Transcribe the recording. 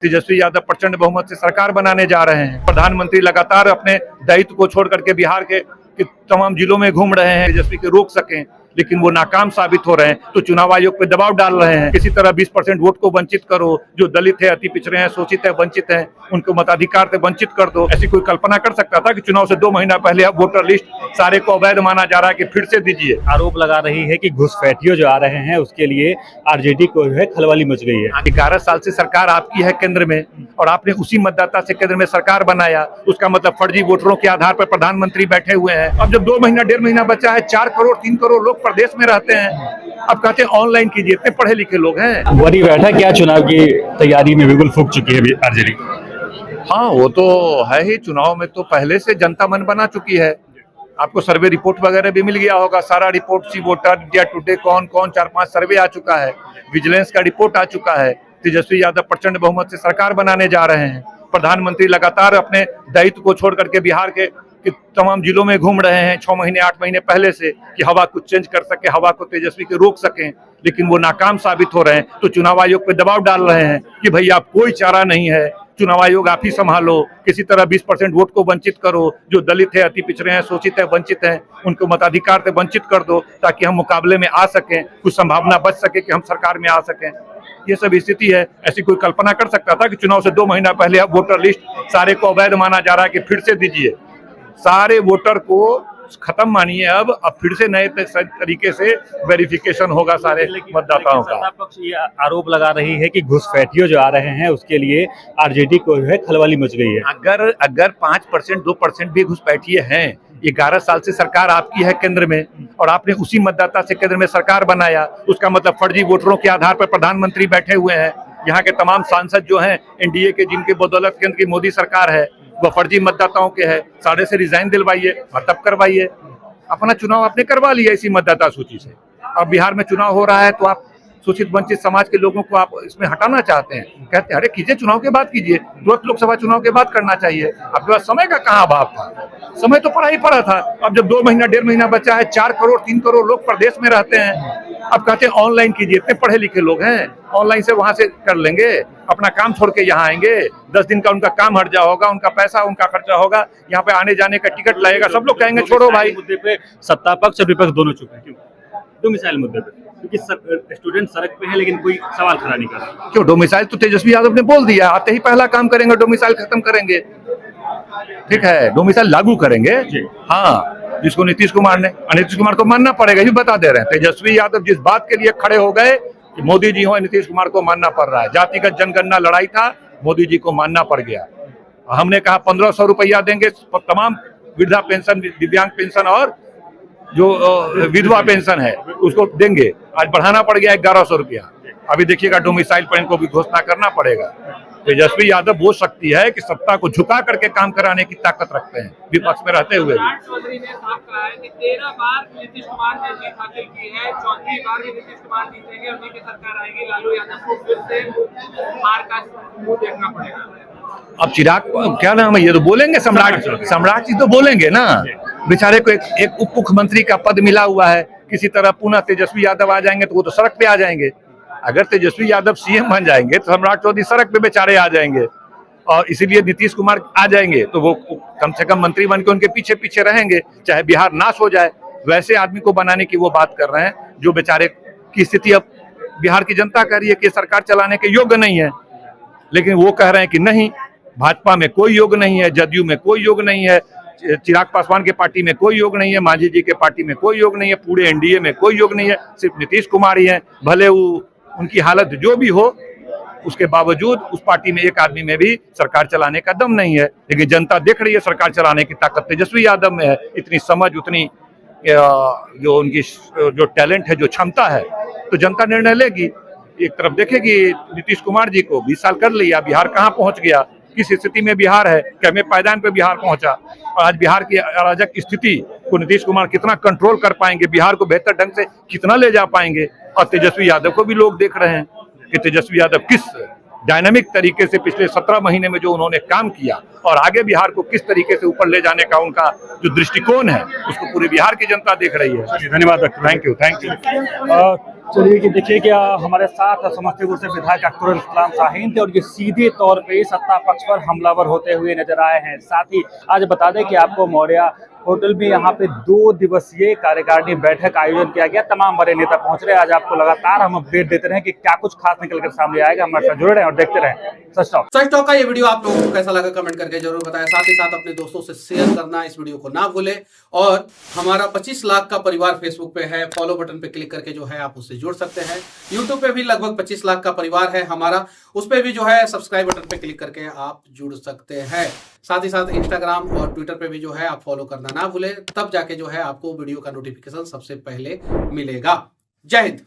तेजस्वी यादव प्रचंड बहुमत से सरकार बनाने जा रहे हैं। प्रधानमंत्री लगातार अपने दायित्व को छोड़ करके बिहार के तमाम जिलों में घूम रहे हैं तेजस्वी के रोक सकें, लेकिन वो नाकाम साबित हो रहे हैं। तो चुनाव आयोग पे दबाव डाल रहे हैं, किसी तरह 20% वोट को वंचित करो। जो दलित है, अति पिछड़े हैं, शोषित है, वंचित हैं, उनको मताधिकार से वंचित कर दो। ऐसी कोई कल्पना कर सकता था कि चुनाव से 2 महीना पहले अब वोटर लिस्ट सारे को अवैध माना जा रहा है कि फिर से दीजिए। आरोप लगा रही है कि घुसपैठियों जो आ रहे हैं उसके लिए आरजेडी को जो है खलबली मच गई है। 11 साल से सरकार आपकी है केंद्र में, और आपने उसी मतदाता से केंद्र में सरकार बनाया। उसका मतलब फर्जी वोटरों के आधार पर प्रधानमंत्री बैठे हुए हैं। अब जब 2 महीना 1.5 महीना बचा है, 4 करोड़ 3 करोड़ लोग प्रदेश में रहते हैं। अब कहते हैं ऑनलाइन कीजिए, इतने पढ़े लिखे लोग हैं। बड़ी बैठक क्या चुनाव की तैयारी में बिल्कुल फूंक चुकी है आरजेडी। हाँ, वो तो है ही। चुनाव में तो पहले से जनता मन बना चुकी है। आपको सर्वे रिपोर्ट वगैरह भी मिल गया होगा। सारा report C voter India today कौन 4-5 सर्वे आ चुका है। विजिलेंस का रिपोर्ट आ चुका है। तेजस्वी यादव प्रचंड बहुमत से सरकार बनाने जा रहे हैं। प्रधानमंत्री लगातार अपने दायित्व को छोड़ करके बिहार के तमाम जिलों में घूम रहे हैं 6 महीने 8 महीने पहले से, कि हवा को चेंज कर सके, हवा को तेजस्वी के रोक सकें, लेकिन वो नाकाम साबित हो रहे हैं। तो चुनाव आयोग पे दबाव डाल रहे हैं कि भैया अब कोई चारा नहीं है, चुनाव आयोग आप ही संभालो, किसी तरह 20% वोट को वंचित करो। जो दलित है, अति पिछड़े हैं, शोषित है, वंचित हैं, उनको मताधिकार से वंचित कर दो, ताकि हम मुकाबले में आ सकें, कुछ संभावना बच सके कि हम सरकार में आ सकें। ये सब स्थिति है। ऐसी कोई कल्पना कर सकता था कि चुनाव से 2 महीना पहले अब वोटर लिस्ट सारे को अवैध माना जा रहा है कि फिर से दीजिए। सारे वोटर को खत्म मानिए। अब फिर से नए तरीके से वेरिफिकेशन होगा सारे मतदाताओं का। सत्ता पक्ष ये आरोप लगा रही है कि घुसपैठियों जो आ रहे हैं उसके लिए आरजेडी को जो है खलबली मच गई है। अगर 5% 2% भी घुसपैठिए हैं, 11 साल से सरकार आपकी है केंद्र में, और आपने उसी मतदाता से केंद्र में सरकार बनाया। उसका मतलब फर्जी वोटरों के आधार पर प्रधानमंत्री बैठे हुए हैं। यहाँ के तमाम सांसद जो हैं एनडीए के, जिनकी बदौलत केंद्र की मोदी सरकार है, वो फर्जी मतदाताओं के हैं। सारे से रिजाइन दिलवाइए और तब करवाइए। अपना चुनाव आपने करवा लिया इसी मतदाता सूची से। अब बिहार में चुनाव हो रहा है तो आप शोषित वंचित समाज के लोगों को आप इसमें हटाना चाहते हैं। कहते हैं अरे कीजिए, चुनाव के बाद कीजिए, तुरंत लोकसभा चुनाव के बाद करना चाहिए। आपके पास समय का कहाँ अभाव था? समय तो पड़ा ही पड़ा था। अब जब 2 महीना 1.5 महीना बचा है, 4 करोड़ 3 करोड़ लोग प्रदेश में रहते हैं। अब कहते हैं ऑनलाइन कीजिए, इतने पढ़े लिखे लोग हैं, ऑनलाइन से वहां से कर लेंगे, अपना काम छोड़ के यहाँ आएंगे। 10 दिन का उनका काम हट जा होगा, उनका पैसा उनका खर्चा होगा, यहाँ पे आने जाने का टिकट लगेगा। सब लोग कहेंगे छोड़ो भाई। मुद्दे पे सत्ता पक्ष और विपक्ष दोनों चुप है। क्यों? डोमिसाइल मुद्दे पे, क्योंकि स्टूडेंट सड़क पे है लेकिन कोई सवाल खड़ा नहीं कर रहा। क्यों? डोमिसाइल तो तेजस्वी यादव ने बोल दिया, आते ही पहला काम करेंगे, डोमिसाइल खत्म करेंगे। ठीक है, डोमिसाइल लागू करेंगे। हाँ, जिसको नीतीश कुमार को मानना पड़ेगा, ये बता दे रहे हैं। तेजस्वी यादव जिस बात के लिए खड़े हो गए कि मोदी जी हो, नीतीश कुमार को मानना पड़ रहा है। जातिगत जनगणना लड़ाई था, मोदी जी को मानना पड़ गया। हमने कहा 1500 रुपया देंगे तमाम वृद्धा पेंशन, दिव्यांग पेंशन और जो विधवा पेंशन है उसको देंगे। आज बढ़ाना पड़ गया 1100 रुपया। अभी देखिएगा डोमिसाइल पर इनको भी घोषणा करना पड़ेगा। तेजस्वी यादव वो शक्ति है कि सत्ता को झुका करके काम कराने की ताकत रखते हैं, विपक्ष में रहते हुए। चौधरी ने साफ कहा है कि 13 बार नीतीश कुमार ने जीत हासिल की है, 4वीं बार भी नीतीश कुमार जीतेंगे, उन्हीं की सरकार आएगी। लालू यादव को फिर से हार का मुंह देखना पड़ेगा। अब चिराग क्या नाम है, ये तो बोलेंगे, सम्राट जी तो बोलेंगे ना। बेचारे को एक उप मुख्यमंत्री का पद मिला हुआ है, किसी तरह पुनः तेजस्वी यादव आ जाएंगे तो वो तो सड़क पे आ जाएंगे। अगर तेजस्वी यादव सीएम बन जाएंगे तो सम्राट चौधरी सड़क पे बेचारे आ जाएंगे, और इसीलिए नीतीश कुमार आ जाएंगे तो वो कम से कम मंत्री बन के उनके पीछे पीछे रहेंगे, चाहे बिहार नाश हो जाए। वैसे आदमी को बनाने की वो बात कर रहे हैं जो बेचारे की स्थिति अब बिहार की जनता कह रही है कि सरकार चलाने के योग्य नहीं है, लेकिन वो कह रहे हैं कि नहीं, भाजपा में कोई योग नहीं है, जदयू में कोई योग नहीं है, चिराग पासवान के पार्टी में कोई योग नहीं है, मांझी जी के पार्टी में कोई योग नहीं है, पूरे एनडीए में कोई योग नहीं है, सिर्फ नीतीश कुमार ही है। भले वो उनकी हालत जो भी हो, उसके बावजूद उस पार्टी में एक आदमी में भी सरकार चलाने का दम नहीं है। लेकिन जनता देख रही है सरकार चलाने की ताकत तेजस्वी यादव में है। इतनी समझ, उतनी जो उनकी जो टैलेंट है, जो क्षमता है, तो जनता निर्णय लेगी। एक तरफ देखेगी नीतीश कुमार जी को, 20 साल कर लिया, बिहार कहाँ पहुंच गया, किस स्थिति में बिहार है, क्या पायदान पे बिहार पहुंचा, और आज बिहार की अराजक स्थिति को नीतीश कुमार कितना कंट्रोल कर पाएंगे, बिहार को बेहतर ढंग से कितना ले जा पाएंगे। और तेजस्वी यादव को भी लोग देख रहे हैं कि तेजस्वी यादव किस डायनामिक तरीके से पिछले 17 महीने में जो उन्होंने काम किया, और आगे बिहार को किस तरीके से ऊपर ले जाने का उनका जो दृष्टिकोण है, उसको पूरे बिहार की जनता देख रही है। धन्यवाद। Thank you. चलिए कि देखिए कि हमारे साथ समस्तीपुर से विधायक अख्तरुल इस्लाम शाहीन थे और ये सीधे तौर पे सत्ता पक्ष पर हमलावर होते हुए नजर आए हैं। साथ ही आज बता दें कि आपको मौर्या होटल में यहाँ पे 2 दिवसीय कार्यकारिणी बैठक आयोजन किया गया। तमाम बड़े नेता पहुंच रहे हैं। आज आपको लगातार हम अपडेट देते रहे कि क्या कुछ खास निकल कर सामने आएगा। हमारे साथ जुड़े रहें और देखते रहें सच टॉक का ये वीडियो आप लोगों को कैसा लगा कमेंट करके जरूर बताएं। साथ ही साथ अपने दोस्तों से शेयर करना इस वीडियो को ना भूलें और हमारा 25 लाख का परिवार फेसबुक पे है, फॉलो बटन पे क्लिक करके जो है आप उससे जुड़ सकते हैं। यूट्यूब पे भी लगभग 25 लाख का परिवार है हमारा, उस पे भी जो है सब्सक्राइब बटन पे क्लिक करके आप जुड़ सकते हैं। साथ ही साथ इंस्टाग्राम और ट्विटर पे भी जो है आप फॉलो करना ना भूलें, तब जाके जो है आपको वीडियो का नोटिफिकेशन सबसे पहले मिलेगा। जय हिंद।